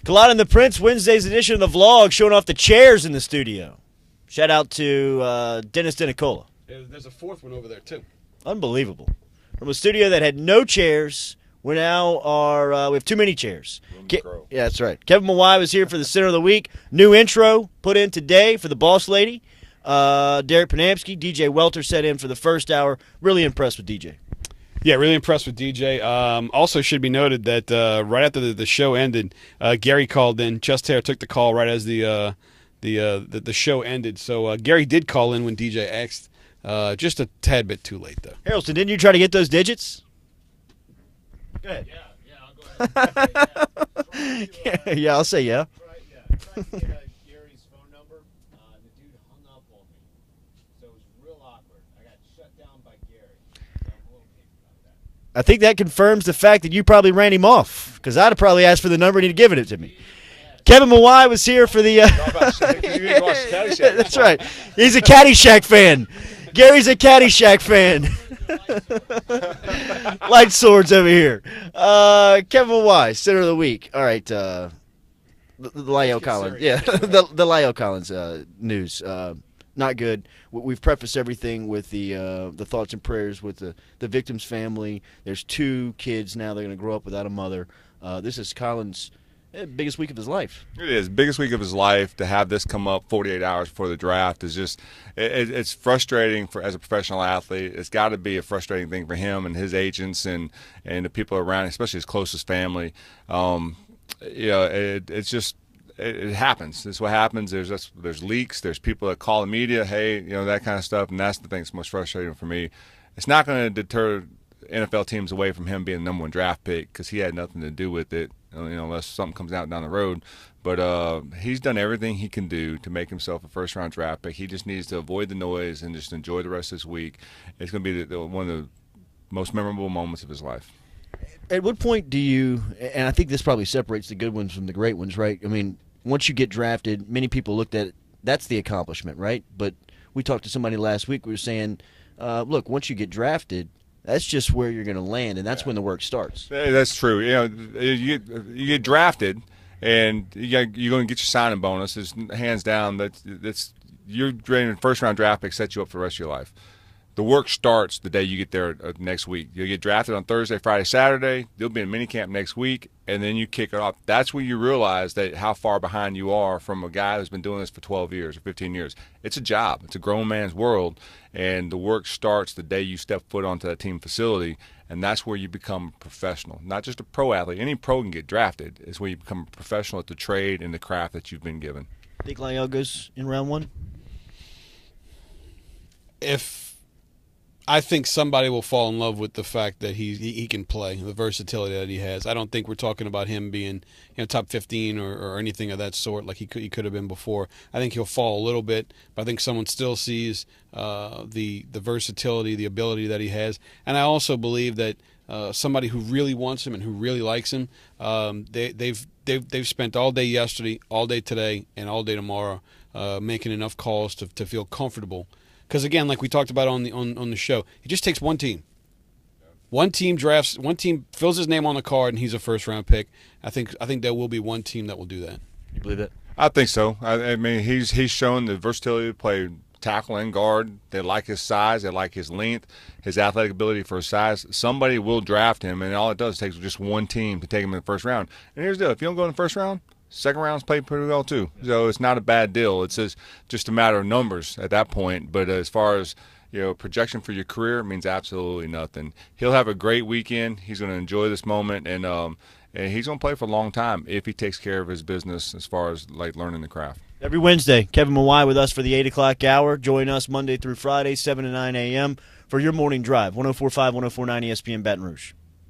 Culotta and the Prince, Wednesday's edition of the vlog, showing off the chairs in the studio. Shout out to Dennis Denicola. There's a fourth one over there, too. Unbelievable. From a studio that had no chairs, we now are we have too many chairs. Yeah, that's right. Kevin Mawai was here for the Center of the Week. New intro put in today for the boss lady. Derek Panamsky, DJ Welter set in for the first hour. Really impressed with DJ. Yeah, really impressed with DJ. Also should be noted that right after the show ended, Gary called in. Just Hair took the call right as the show ended. So Gary did call in when DJ asked. Just a tad bit too late, though. Harrelson, didn't you try to get those digits? Go ahead. Yeah, I'll go ahead. Yeah, I'll say yeah. Tried to get Gary's phone number. The dude hung up on me. So it was real awkward. I got shut down by Gary. So I'm a little pissed about that. I think that confirms the fact that you probably ran him off, because I'd have probably asked for the number and he'd given it to me. Kevin Mawai was here for the That's right. He's a Caddyshack fan. Gary's a Caddyshack fan. Light swords over here. Kevin Mawai, Center of the Week. All right. The Lyle Collins. Yeah, the Lyle Collins news. Not good. We've prefaced everything with the thoughts and prayers with the victim's family. There's 2 kids now. They're going to grow up without a mother. This is Collins' biggest week of his life. It is biggest week of his life. To have this come up 48 hours before the draft is just it's frustrating as a professional athlete. It's got to be a frustrating thing for him and his agents and the people around, especially his closest family. It's just it happens. This is what happens. There's leaks. There's people that call the media, hey, that kind of stuff, and that's the thing that's most frustrating for me. It's not going to deter NFL teams away from him being the #1 draft pick because he had nothing to do with it. Unless something comes out down the road. But he's done everything he can do to make himself a first-round draft pick. He just needs to avoid the noise and just enjoy the rest of this week. It's going to be one of the most memorable moments of his life. At what point do you, and I think this probably separates the good ones from the great ones, right? I mean, once you get drafted, many people looked at it, that's the accomplishment, right? But we talked to somebody last week, we were saying, look, once you get drafted, that's just where you're going to land, and that's when the work starts. That's true. You get drafted, and you're going to get your signing bonus. It's hands down. That's you're getting a first-round draft pick sets you up for the rest of your life. The work starts the day you get there next week. You'll get drafted on Thursday, Friday, Saturday. You'll be in minicamp next week, and then you kick it off. That's when you realize that how far behind you are from a guy who's been doing this for 12 years or 15 years. It's a job. It's a grown man's world, and the work starts the day you step foot onto that team facility, and that's where you become a professional, not just a pro athlete. Any pro can get drafted. It's where you become a professional at the trade and the craft that you've been given. Think Lyle goes in round 1? I think somebody will fall in love with the fact that he can play, the versatility that he has. I don't think we're talking about him being top 15 or anything of that sort like he could have been before. I think he'll fall a little bit, but I think someone still sees the versatility, the ability that he has. And I also believe that somebody who really wants him and who really likes him, they've spent all day yesterday, all day today, and all day tomorrow making enough calls to feel comfortable. Because again, like we talked about on the show, it just takes one team. One team drafts, one team fills his name on the card, and he's a first-round pick. I think there will be one team that will do that. You believe that? I think so. I mean, he's shown the versatility to play tackle and guard. They like his size. They like his length, his athletic ability for his size. Somebody will draft him, and all it does is take just one team to take him in the first round. And here's the deal. If you don't go in the first round, second round's played pretty well too. So it's not a bad deal. It's just a matter of numbers at that point. But as far as projection for your career, it means absolutely nothing. He'll have a great weekend. He's going to enjoy this moment, and he's going to play for a long time if he takes care of his business as far as like learning the craft. Every Wednesday, Kevin Mawai with us for the 8 o'clock hour. Join us Monday through Friday, 7 to 9 a.m. for your morning drive. 104.5, 104.9 ESPN Baton Rouge.